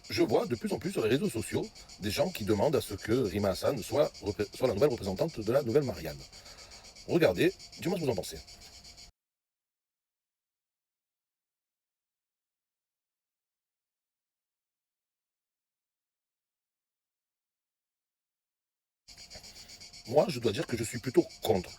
je vois de plus en plus sur les réseaux sociaux des gens qui demandent à ce que Rima Hassan soit la nouvelle représentante de la nouvelle Marianne. Regardez, dis-moi ce que vous en pensez. Moi, je dois dire que je suis plutôt contre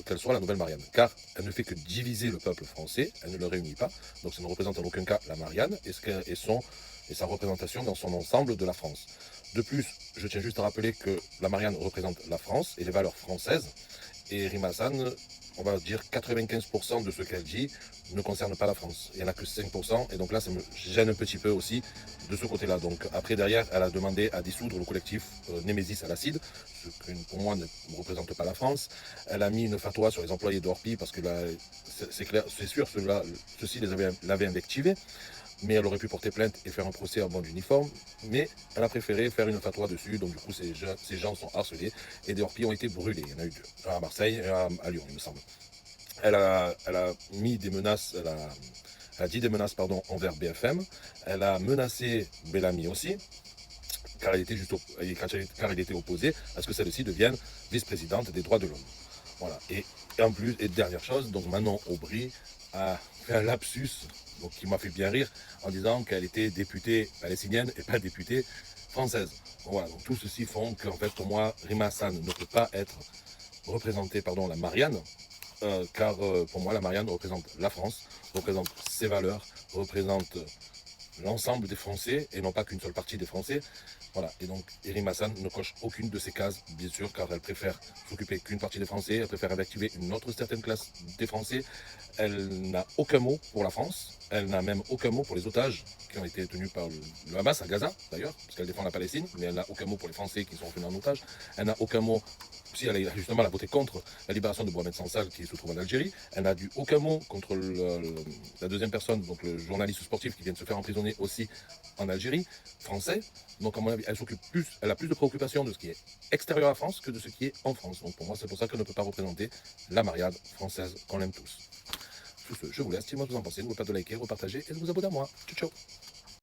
qu'elle soit la nouvelle Marianne, car elle ne fait que diviser le peuple français, elle ne le réunit pas, donc ça ne représente en aucun cas la Marianne et sa représentation dans son ensemble de la France. De plus, je tiens juste à rappeler que la Marianne représente la France et les valeurs françaises, et Rima Hassan, on va dire 95% de ce qu'elle dit ne concerne pas la France. Il n'y en a que 5%, et donc là, ça me gêne un petit peu aussi de ce côté-là. Donc après, derrière, elle a demandé à dissoudre le collectif Némésis à l'acide, ce qui pour moi ne représente pas la France. Elle a mis une fatwa sur les employés d'Orpi, parce que là, c'est clair, c'est sûr, ceux-ci l'avaient invectivé, mais elle aurait pu porter plainte et faire un procès en bande uniforme, mais elle a préféré faire une fatwa dessus, donc du coup ces gens sont harcelés, et des orpies ont été brûlés, il y en a eu deux, un à Marseille et un à Lyon il me semble. Elle a mis des menaces, elle a dit des menaces pardon, envers BFM, elle a menacé Bellamy aussi, car car il était opposé à ce que celle-ci devienne vice-présidente des droits de l'homme. Voilà. Et en plus, et dernière chose, donc Manon Aubry a fait un lapsus donc, qui m'a fait bien rire en disant qu'elle était députée palestinienne et pas députée française. Voilà, donc tout ceci font qu'en fait, pour moi, Rima Hassan ne peut pas être représentée, pardon, la Marianne, car pour moi, la Marianne représente la France, représente ses valeurs, représente l'ensemble des Français et non pas qu'une seule partie des Français. Voilà, et donc Rima Hassan ne coche aucune de ces cases, bien sûr, car elle préfère s'occuper qu'une partie des Français, elle préfère activer une autre certaine classe des Français. Elle n'a aucun mot pour la France, elle n'a même aucun mot pour les otages qui ont été tenus par le Hamas à Gaza, d'ailleurs, parce qu'elle défend la Palestine, mais elle n'a aucun mot pour les Français qui sont tenus en otage. Elle n'a aucun mot, si elle a justement voté contre la libération de Mohamed Sansal qui se trouve en Algérie, elle n'a dit aucun mot contre la deuxième personne, donc le journaliste sportif qui vient de se faire emprisonner aussi en Algérie, français. Donc, à mon avis, elle a plus de préoccupations de ce qui est extérieur à la France que de ce qui est en France. Donc, pour moi, c'est pour ça qu'elle ne peut pas représenter la Marianne française qu'on aime tous. Sur ce, je vous laisse. Si moi, vous en pensez, n'oubliez pas de liker, repartager et de vous abonner à moi. Ciao, ciao.